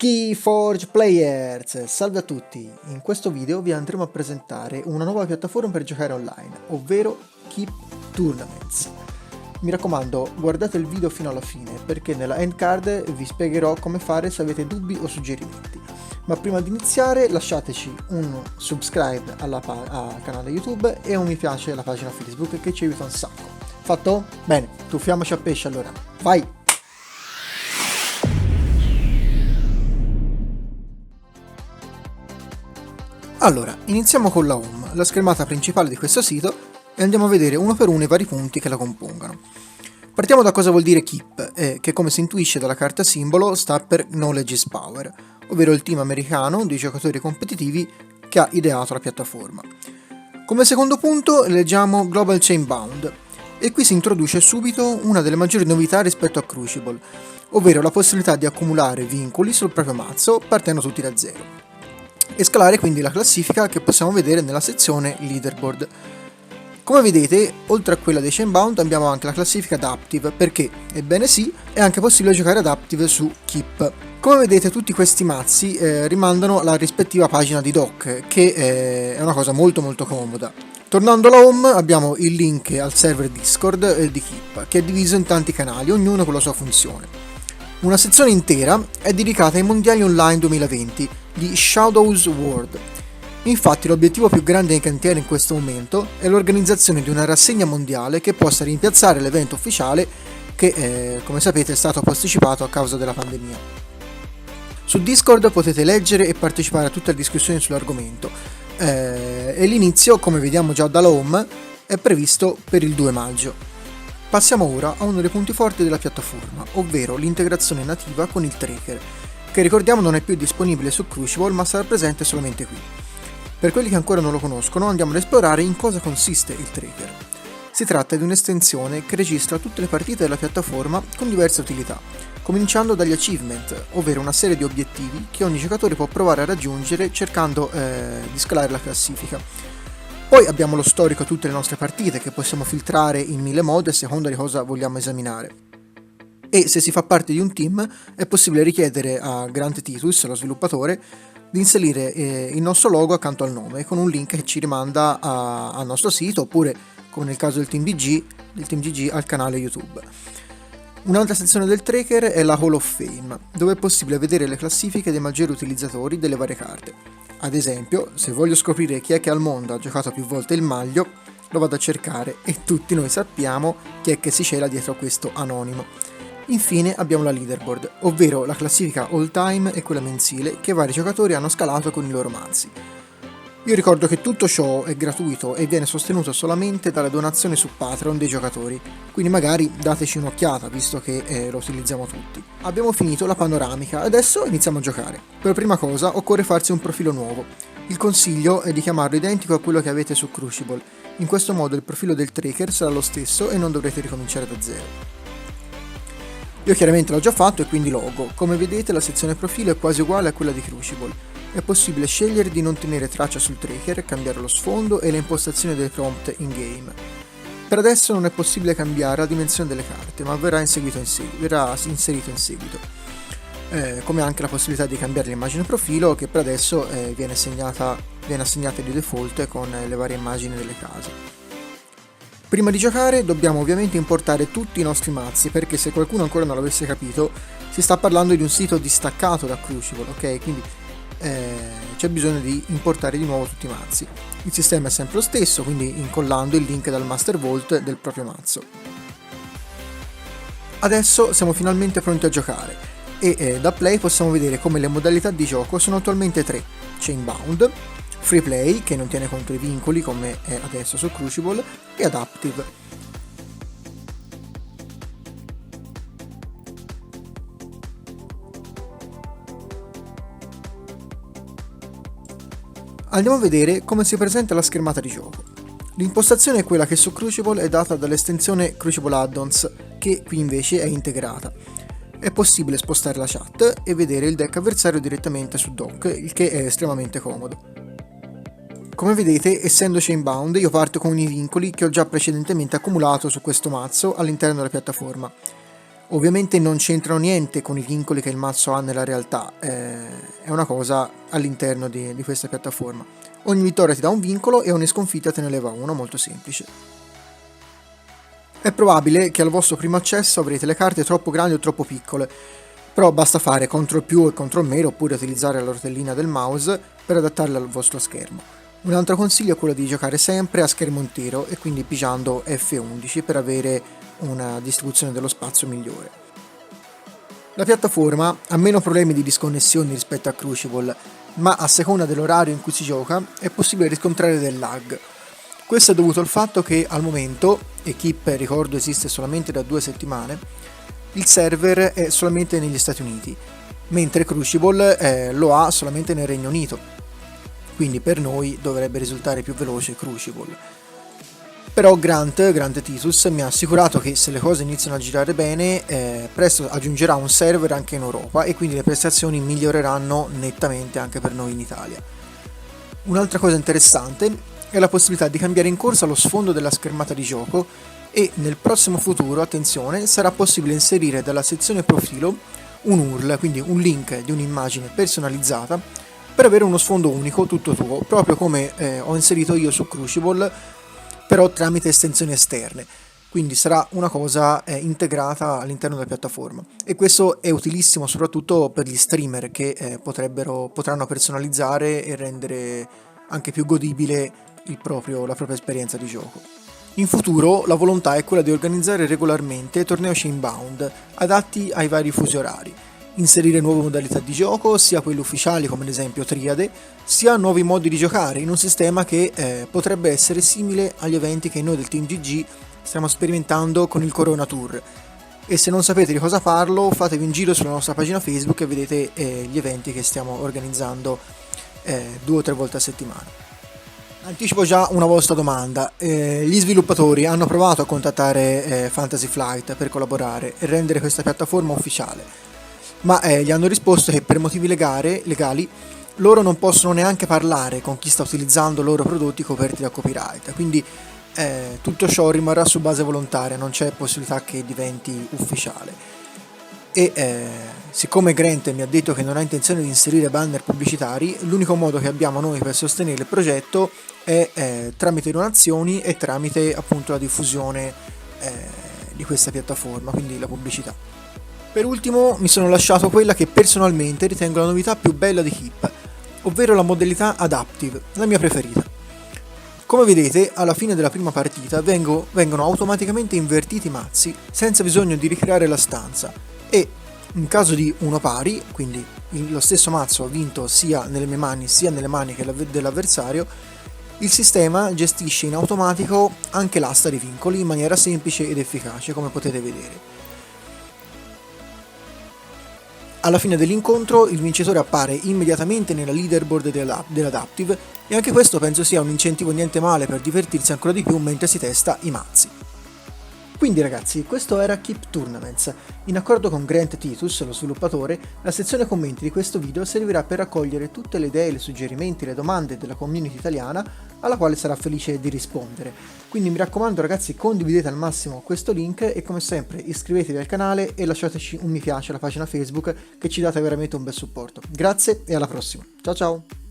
Keyforge Players! Salve a tutti! In questo video vi andremo a presentare una nuova piattaforma per giocare online, ovvero Keep Tournaments. Mi raccomando, guardate il video fino alla fine, perché nella end card vi spiegherò come fare se avete dubbi o suggerimenti. Ma prima di iniziare lasciateci un subscribe al canale YouTube e un mi piace alla pagina Facebook che ci aiuta un sacco. Fatto? Bene, tuffiamoci a pesce allora. Vai! Allora, iniziamo con la home, la schermata principale di questo sito, e andiamo a vedere uno per uno i vari punti che la compongono. Partiamo da cosa vuol dire Keep, che come si intuisce dalla carta simbolo sta per Knowledge is Power, ovvero il team americano di giocatori competitivi che ha ideato la piattaforma. Come secondo punto leggiamo Global Chainbound, e qui si introduce subito una delle maggiori novità rispetto a Crucible, ovvero la possibilità di accumulare vincoli sul proprio mazzo partendo tutti da zero. E scalare quindi la classifica che possiamo vedere nella sezione Leaderboard. Come vedete, oltre a quella dei Chainbound abbiamo anche la classifica Adaptive, perché, ebbene sì, è anche possibile giocare Adaptive su Keep. Come vedete tutti questi mazzi rimandano alla rispettiva pagina di doc, che è una cosa molto comoda. Tornando alla home abbiamo il link al server Discord di Keep, che è diviso in tanti canali, ognuno con la sua funzione. Una sezione intera è dedicata ai mondiali online 2020 di Shadows World. Infatti l'obiettivo più grande in cantiere in questo momento è l'organizzazione di una rassegna mondiale che possa rimpiazzare l'evento ufficiale che, come sapete, è stato posticipato a causa della pandemia. Su Discord potete leggere e partecipare a tutte le discussioni sull'argomento e l'inizio, come vediamo già dalla home, è previsto per il 2 maggio. Passiamo ora a uno dei punti forti della piattaforma, ovvero l'integrazione nativa con il tracker, che ricordiamo non è più disponibile su Crucible ma sarà presente solamente qui. Per quelli che ancora non lo conoscono andiamo ad esplorare in cosa consiste il tracker. Si tratta di un'estensione che registra tutte le partite della piattaforma con diverse utilità, cominciando dagli achievement, ovvero una serie di obiettivi che ogni giocatore può provare a raggiungere cercando di scalare la classifica. Poi abbiamo lo storico a tutte le nostre partite che possiamo filtrare in 1000 modi a seconda di cosa vogliamo esaminare. E se si fa parte di un team è possibile richiedere a Grant Titus, lo sviluppatore, di inserire il nostro logo accanto al nome con un link che ci rimanda al nostro sito oppure, come nel caso del Team GG, al canale YouTube. Un'altra sezione del tracker è la Hall of Fame, dove è possibile vedere le classifiche dei maggiori utilizzatori delle varie carte. Ad esempio, se voglio scoprire chi è che al mondo ha giocato più volte il maglio, lo vado a cercare e tutti noi sappiamo chi è che si cela dietro a questo anonimo. Infine abbiamo la leaderboard, ovvero la classifica all time e quella mensile che vari giocatori hanno scalato con i loro mazzi. Io ricordo che tutto ciò è gratuito e viene sostenuto solamente dalle donazioni su Patreon dei giocatori, quindi magari dateci un'occhiata visto che lo utilizziamo tutti. Abbiamo finito la panoramica, adesso iniziamo a giocare. Per prima cosa occorre farsi un profilo nuovo. Il consiglio è di chiamarlo identico a quello che avete su Crucible, in questo modo il profilo del tracker sarà lo stesso e non dovrete ricominciare da zero. Io chiaramente l'ho già fatto e quindi logo. Come vedete la sezione profilo è quasi uguale a quella di Crucible. È possibile scegliere di non tenere traccia sul tracker, cambiare lo sfondo e le impostazioni dei prompt in game. Per adesso non è possibile cambiare la dimensione delle carte, ma verrà inserito in seguito. Come anche la possibilità di cambiare l'immagine profilo che per adesso viene assegnata di default con le varie immagini delle case. Prima di giocare dobbiamo ovviamente importare tutti i nostri mazzi, perché se qualcuno ancora non l'avesse capito si sta parlando di un sito distaccato da Crucible, ok? Quindi c'è bisogno di importare di nuovo tutti i mazzi. Il sistema è sempre lo stesso, quindi incollando il link dal Master Vault del proprio mazzo. Adesso siamo finalmente pronti a giocare e da Play possiamo vedere come le modalità di gioco sono attualmente 3: Chainbound, Free Play, che non tiene conto i vincoli come è adesso su Crucible, e Adaptive. Andiamo a vedere come si presenta la schermata di gioco. L'impostazione è quella che su Crucible è data dall'estensione Crucible Add-ons, che qui invece è integrata. È possibile spostare la chat e vedere il deck avversario direttamente su dock, il che è estremamente comodo. Come vedete, essendo Chainbound, io parto con i vincoli che ho già precedentemente accumulato su questo mazzo all'interno della piattaforma. Ovviamente non c'entrano niente con i vincoli che il mazzo ha nella realtà, è una cosa all'interno di questa piattaforma. Ogni vittoria ti dà un vincolo e ogni sconfitta te ne leva uno, molto semplice. È probabile che al vostro primo accesso avrete le carte troppo grandi o troppo piccole, però basta fare CTRL+, e CTRL- oppure utilizzare la rotellina del mouse per adattarle al vostro schermo. Un altro consiglio è quello di giocare sempre a schermo intero e quindi pigiando F11 per avere una distribuzione dello spazio migliore. La piattaforma ha meno problemi di disconnessioni rispetto a Crucible, ma a seconda dell'orario in cui si gioca è possibile riscontrare del lag. Questo è dovuto al fatto che al momento, e Keep ricordo esiste solamente da 2 settimane, il server è solamente negli Stati Uniti, mentre Crucible lo ha solamente nel Regno Unito, quindi per noi dovrebbe risultare più veloce Crucible. Però Grant Titus mi ha assicurato che se le cose iniziano a girare bene, presto aggiungerà un server anche in Europa e quindi le prestazioni miglioreranno nettamente anche per noi in Italia. Un'altra cosa interessante è la possibilità di cambiare in corsa lo sfondo della schermata di gioco e nel prossimo futuro, attenzione, sarà possibile inserire dalla sezione profilo un URL, quindi un link di un'immagine personalizzata per avere uno sfondo unico tutto tuo, proprio come ho inserito io su Crucible, però tramite estensioni esterne, quindi sarà una cosa integrata all'interno della piattaforma e questo è utilissimo soprattutto per gli streamer che potranno personalizzare e rendere anche più godibile la propria esperienza di gioco. In futuro la volontà è quella di organizzare regolarmente tornei Chainbound adatti ai vari fusi orari, inserire nuove modalità di gioco, sia quelle ufficiali come ad esempio Triade, sia nuovi modi di giocare in un sistema che potrebbe essere simile agli eventi che noi del Team GG stiamo sperimentando con il Corona Tour. E se non sapete di cosa parlo, fatevi un giro sulla nostra pagina Facebook e vedete gli eventi che stiamo organizzando 2 o 3 volte a settimana. Anticipo già una vostra domanda. Gli sviluppatori hanno provato a contattare Fantasy Flight per collaborare e rendere questa piattaforma ufficiale, ma gli hanno risposto che per motivi legali loro non possono neanche parlare con chi sta utilizzando i loro prodotti coperti da copyright, quindi tutto ciò rimarrà su base volontaria, non c'è possibilità che diventi ufficiale. E siccome Grant mi ha detto che non ha intenzione di inserire banner pubblicitari, l'unico modo che abbiamo noi per sostenere il progetto è tramite donazioni e tramite appunto la diffusione di questa piattaforma, quindi la pubblicità. Per ultimo mi sono lasciato quella che personalmente ritengo la novità più bella di Keep, ovvero la modalità Adaptive, la mia preferita. Come vedete, alla fine della prima partita vengono automaticamente invertiti i mazzi senza bisogno di ricreare la stanza e in caso di uno pari, quindi lo stesso mazzo ha vinto sia nelle mie mani sia nelle mani dell'avversario, il sistema gestisce in automatico anche l'asta dei vincoli in maniera semplice ed efficace, come potete vedere. Alla fine dell'incontro il vincitore appare immediatamente nella leaderboard dell'Adaptive e anche questo penso sia un incentivo niente male per divertirsi ancora di più mentre si testa i mazzi. Quindi ragazzi, questo era Keep Tournaments. In accordo con Grant Titus, lo sviluppatore, la sezione commenti di questo video servirà per raccogliere tutte le idee, i suggerimenti, le domande della community italiana alla quale sarà felice di rispondere. Quindi mi raccomando ragazzi, condividete al massimo questo link e come sempre iscrivetevi al canale e lasciateci un mi piace alla pagina Facebook che ci date veramente un bel supporto. Grazie e alla prossima. Ciao ciao!